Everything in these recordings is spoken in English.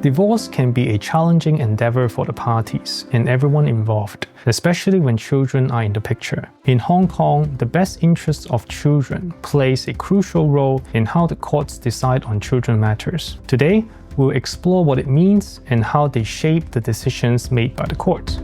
Divorce can be a challenging endeavor for the parties and everyone involved, especially when children are in the picture. In Hong Kong, the best interests of children plays a crucial role in how the courts decide on children matters. Today, we'll explore what it means and how they shape the decisions made by the court.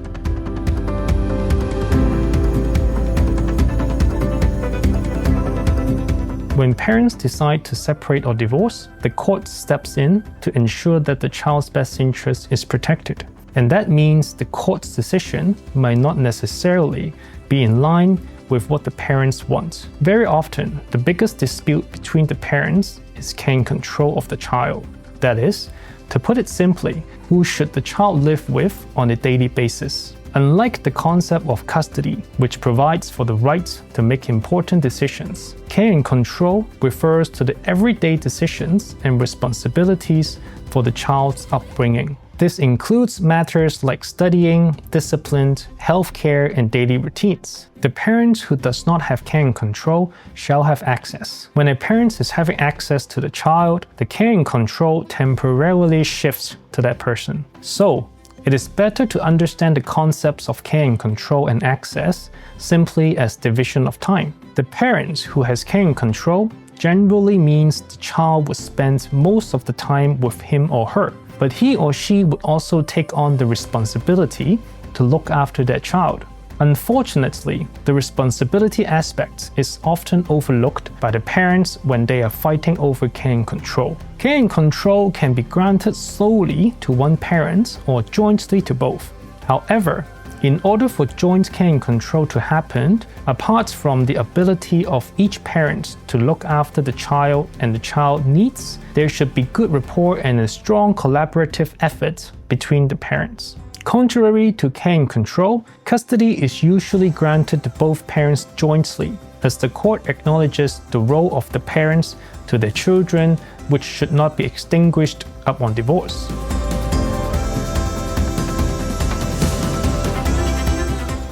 When parents decide to separate or divorce, the court steps in to ensure that the child's best interest is protected. And that means the court's decision might not necessarily be in line with what the parents want. Very often, the biggest dispute between the parents is care control of the child. That is, to put it simply, who should the child live with on a daily basis? Unlike the concept of custody, which provides for the right to make important decisions, care and control refers to the everyday decisions and responsibilities for the child's upbringing. This includes matters like studying, discipline, healthcare, and daily routines. The parent who does not have care and control shall have access. When a parent is having access to the child, the care and control temporarily shifts to that person. So, it is better to understand the concepts of care and control and access simply as division of time. The parent who has care and control generally means the child would spend most of the time with him or her, but he or she would also take on the responsibility to look after that child. Unfortunately, the responsibility aspect is often overlooked by the parents when they are fighting over care and control. Care and control can be granted solely to one parent or jointly to both. However, in order for joint care and control to happen, apart from the ability of each parent to look after the child and the child needs, there should be good rapport and a strong collaborative effort between the parents. Contrary to care and control, custody is usually granted to both parents jointly, as the court acknowledges the role of the parents to their children, which should not be extinguished upon divorce.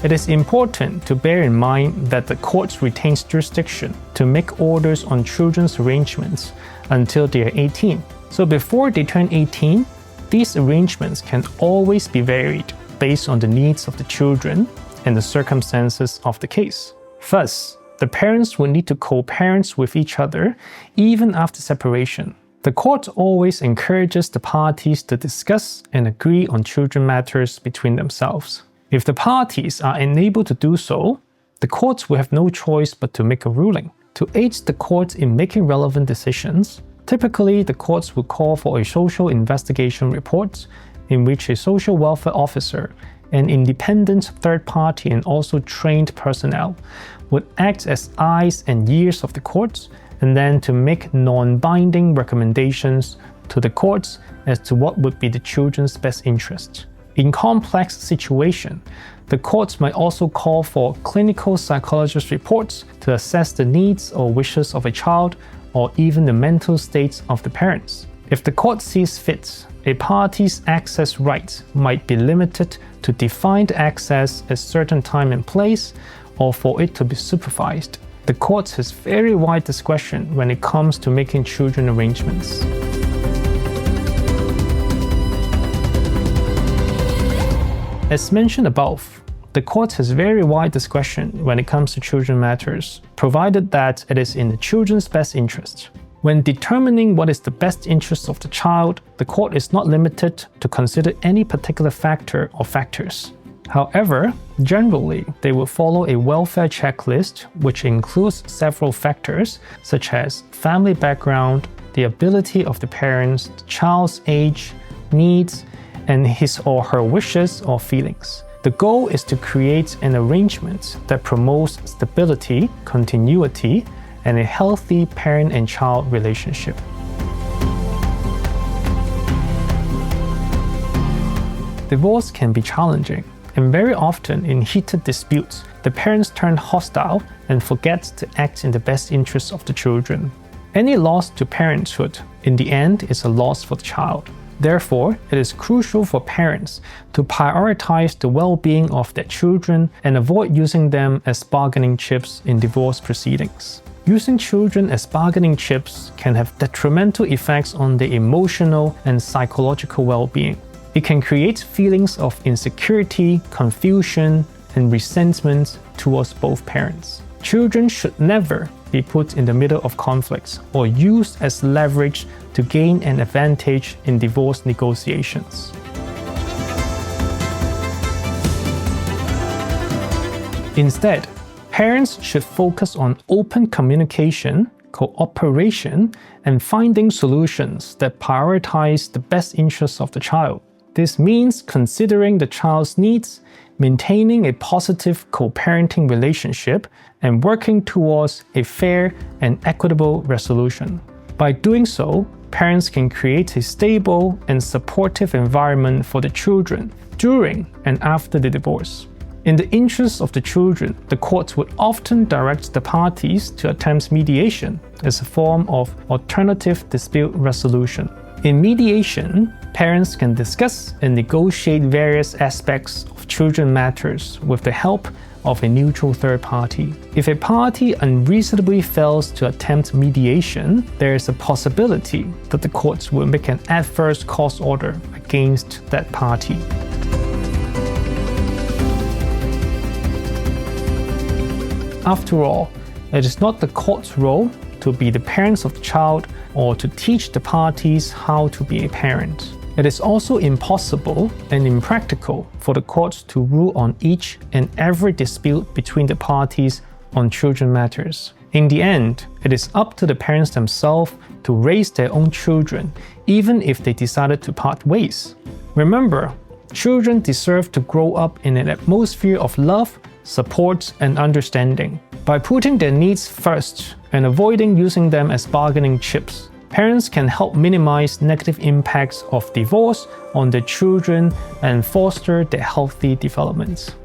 It is important to bear in mind that the court retains jurisdiction to make orders on children's arrangements until they are 18. So before they turn 18, these arrangements can always be varied based on the needs of the children and the circumstances of the case. Thus, the parents will need to co-parent with each other even after separation. The court always encourages the parties to discuss and agree on children matters between themselves. If the parties are unable to do so, the courts will have no choice but to make a ruling. To aid the court in making relevant decisions, typically, the courts will call for a social investigation report in which a social welfare officer, an independent third party and also trained personnel would act as eyes and ears of the courts and then to make non-binding recommendations to the courts as to what would be the children's best interest. In complex situations, the courts might also call for clinical psychologist reports to assess the needs or wishes of a child or even the mental states of the parents. If the court sees fit, a party's access rights might be limited to defined access at certain time and place, or for it to be supervised. The court has very wide discretion when it comes to making children arrangements. As mentioned above, the court has very wide discretion when it comes to children matters, provided that it is in the children's best interest. When determining what is the best interest of the child, the court is not limited to consider any particular factor or factors. However, generally, they will follow a welfare checklist which includes several factors such as family background, the ability of the parents, the child's age, needs, and his or her wishes or feelings. The goal is to create an arrangement that promotes stability, continuity, and a healthy parent and child relationship. Divorce can be challenging, and very often in heated disputes, the parents turn hostile and forget to act in the best interests of the children. Any loss to parenthood, in the end, is a loss for the child. Therefore, it is crucial for parents to prioritize the well-being of their children and avoid using them as bargaining chips in divorce proceedings. Using children as bargaining chips can have detrimental effects on their emotional and psychological well-being. It can create feelings of insecurity, confusion, and resentment towards both parents. Children should never be put in the middle of conflicts or used as leverage to gain an advantage in divorce negotiations. Instead, parents should focus on open communication, cooperation, and finding solutions that prioritize the best interests of the child. This means considering the child's needs, maintaining a positive co-parenting relationship, and working towards a fair and equitable resolution. By doing so, parents can create a stable and supportive environment for the children during and after the divorce. In the interests of the children, the courts would often direct the parties to attempt mediation as a form of alternative dispute resolution. In mediation, parents can discuss and negotiate various aspects of children matters with the help of a neutral third party. If a party unreasonably fails to attempt mediation, there is a possibility that the courts will make an adverse court order against that party. After all, it is not the court's role to be the parents of the child or to teach the parties how to be a parent. It is also impossible and impractical for the courts to rule on each and every dispute between the parties on children matters. In the end, it is up to the parents themselves to raise their own children, even if they decided to part ways. Remember, children deserve to grow up in an atmosphere of love, support, and understanding. By putting their needs first and avoiding using them as bargaining chips, parents can help minimize negative impacts of divorce on their children and foster their healthy development.